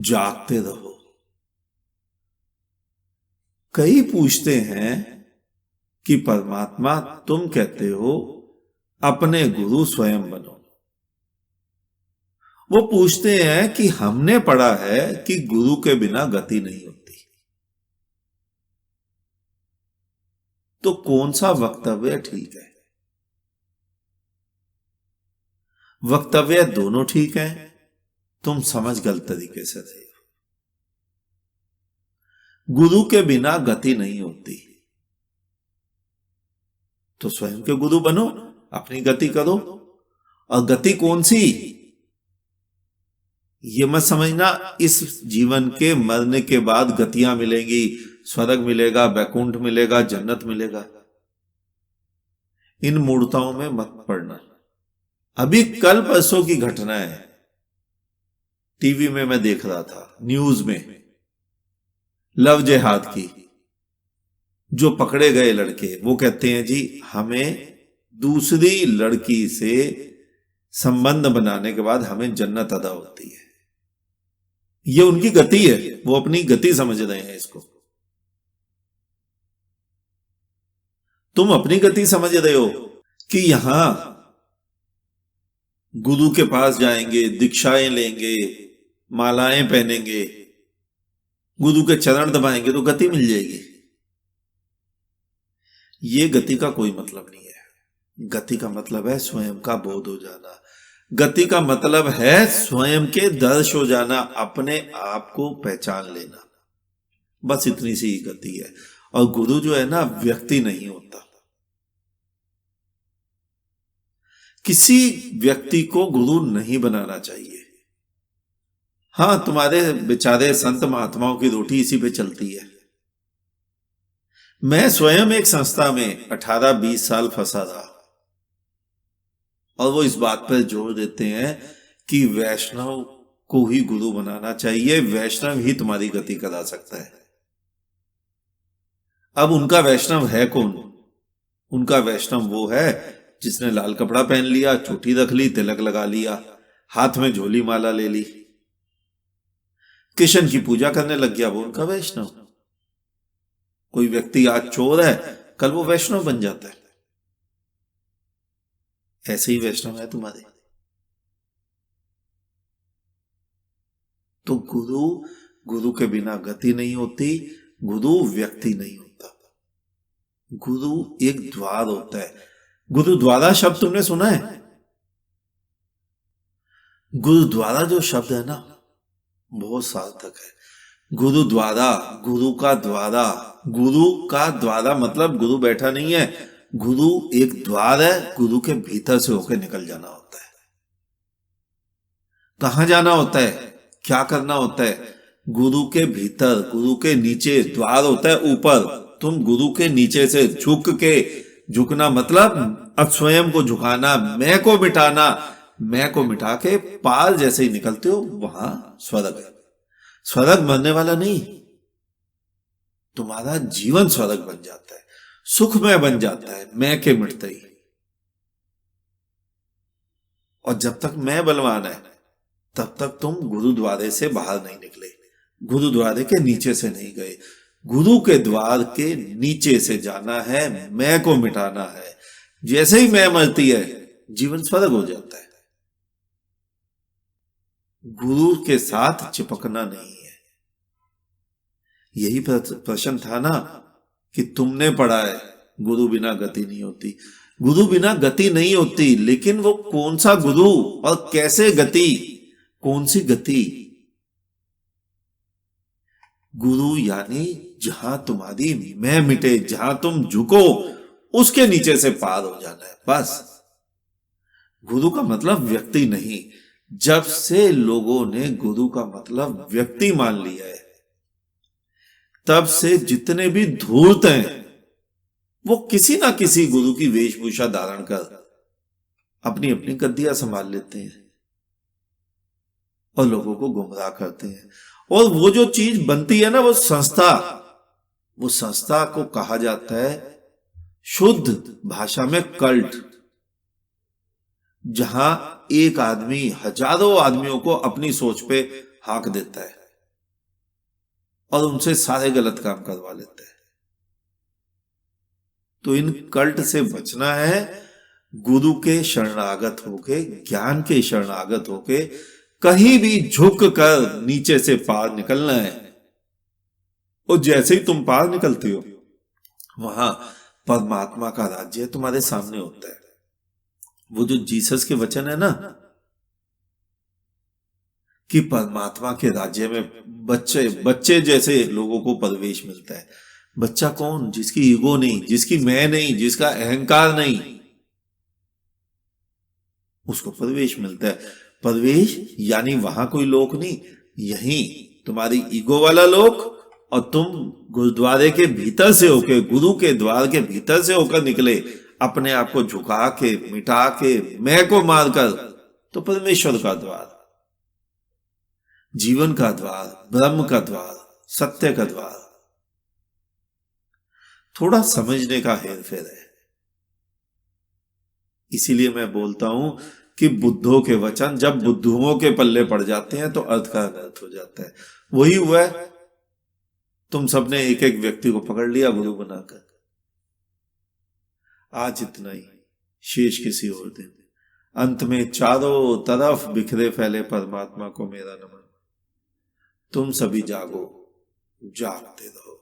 जागते रहो। कई पूछते हैं कि परमात्मा तुम कहते हो अपने गुरु स्वयं बनो। वो पूछते हैं कि हमने पढ़ा है कि गुरु के बिना गति नहीं होती। तो कौन सा वक्तव्य ठीक है? वक्तव्य दोनों ठीक है, तुम समझ गलत तरीके से रहे हो। गुरु के बिना गति नहीं होती, तो स्वयं के गुरु बनो, अपनी गति करो। और गति कौन सी? ये मत समझना इस जीवन के मरने के बाद गतियां मिलेंगी, स्वर्ग मिलेगा, वैकुंठ मिलेगा, जन्नत मिलेगा। इन मूर्ताओं में मत पड़ना। अभी कल परसों की घटना है, टीवी में मैं देख रहा था, न्यूज में, लव जिहाद की। जो पकड़े गए लड़के वो कहते हैं जी हमें दूसरी लड़की से संबंध बनाने के बाद हमें जन्नत अदा होती है। ये उनकी गति है, वो अपनी गति समझ रहे हैं इसको। तुम अपनी गति समझ रहे हो कि यहां गुरु के पास जाएंगे, दीक्षाएं लेंगे, मालाएं पहनेंगे, गुरु के चरण दबाएंगे तो गति मिल जाएगी। ये गति का कोई मतलब नहीं है। गति का मतलब है स्वयं का बोध हो जाना। गति का मतलब है स्वयं के दर्श हो जाना, अपने आप को पहचान लेना। बस इतनी सी गति है। और गुरु जो है ना, व्यक्ति नहीं होता। किसी व्यक्ति को गुरु नहीं बनाना चाहिए। हां, तुम्हारे बेचारे संत महात्माओं की रोटी इसी पे चलती है। मैं स्वयं एक संस्था में 18-20 साल फंसा था, और वो इस बात पर जोर देते हैं कि वैष्णव को ही गुरु बनाना चाहिए, वैष्णव ही तुम्हारी गति करा सकता है। अब उनका वैष्णव है कौन? उनका वैष्णव वो है जिसने लाल कपड़ा पहन लिया, चोटी रख ली, तिलक लगा लिया, हाथ में झोली माला ले ली, कृष्ण की पूजा करने लग गया, वो उनका वैष्णव। कोई व्यक्ति आज चोर है, कल वो वैष्णव बन जाता है। ऐसे ही वैष्णव है तुम्हारे। तो गुरु के बिना गति नहीं होती, गुरु व्यक्ति नहीं होता। गुरु एक द्वार होता है। गुरुद्वारा शब्द तुमने सुना है? गुरुद्वारा जो शब्द है ना, बहुत सार्थक है। गुरुद्वारा, गुरु का द्वारा। गुरु का द्वारा मतलब गुरु बैठा नहीं है, गुरु एक द्वार है, गुरु के भीतर से होकर निकल जाना होता है। कहां जाना होता है, क्या करना होता है? गुरु के भीतर, गुरु के नीचे द्वार होता है ऊपर। तुम गुरु के नीचे से झुकना मतलब अब स्वयं को झुकाना, मैं को मिटाना। मैं को मिटा के पार जैसे ही निकलते हो, वहां स्वर्ग है। स्वर्ग मरने वाला नहीं, तुम्हारा जीवन स्वर्ग बन जाता है, सुखमय बन जाता है, मैं के मिटते ही। और जब तक मैं बलवान है, तब तक तुम गुरुद्वारे से बाहर नहीं निकले, गुरुद्वारे के नीचे से नहीं गए। गुरु के द्वार के नीचे से जाना है, मैं को मिटाना है। जैसे ही मैं मरती है, जीवन स्वर्ग हो जाता है। गुरु के साथ चिपकना नहीं है। यही प्रश्न था ना कि तुमने पढ़ा है गुरु बिना गति नहीं होती। गुरु बिना गति नहीं होती, लेकिन वो कौन सा गुरु और कैसे गति? कौन सी गति? गुरु यानी जहां तुम्हारी मैं मिटे, जहां तुम झुको, उसके नीचे से पार हो जाना है, बस। गुरु का मतलब व्यक्ति नहीं। जब से लोगों ने गुरु का मतलब व्यक्ति मान लिया है, तब से जितने भी धूर्त हैं, वो किसी ना किसी गुरु की वेशभूषा धारण कर अपनी अपनी गद्दियां संभाल लेते हैं और लोगों को गुमराह करते हैं। और वो जो चीज बनती है ना, वो संस्था को कहा जाता है शुद्ध भाषा में कल्ट। जहां एक आदमी हजारों आदमियों को अपनी सोच पे हाँक देता है। और उनसे सारे गलत काम करवा लेते हैं। तो इन कल्ट से बचना है, गुरु के शरणागत होके, ज्ञान के शरणागत होके, कहीं भी झुक कर नीचे से पार निकलना है। और जैसे ही तुम पार निकलते हो, वहां परमात्मा का राज्य तुम्हारे सामने होता है। वो जो जीसस के वचन है ना कि परमात्मा के राज्य में बच्चे बच्चे जैसे लोगों को प्रवेश मिलता है। बच्चा कौन? जिसकी ईगो नहीं, जिसकी मैं नहीं, जिसका अहंकार नहीं, उसको प्रवेश मिलता है। प्रवेश यानी वहां कोई लोक नहीं, यही तुम्हारी ईगो वाला लोक। और तुम गुरुद्वारे के भीतर से होके, गुरु के द्वार के भीतर से होकर निकले, अपने आप को झुका के, मिटा के, मैं को मारकर, तो परमेश्वर का द्वार, जीवन का द्वार, ब्रह्म का द्वार, सत्य का द्वार। थोड़ा समझने का हेरफेर है। इसीलिए मैं बोलता हूं कि बुद्धों के वचन जब बुद्धुओं के पल्ले पड़ जाते हैं तो अर्थ का अनर्थ हो जाता है। वही हुआ है, तुम सबने एक एक व्यक्ति को पकड़ लिया गुरु बनाकर। आज इतना ही, शेष किसी और दिन। अंत में चारों तरफ बिखरे फैले परमात्मा को मेरा नमन। तुम सभी जागो, जागते रहो।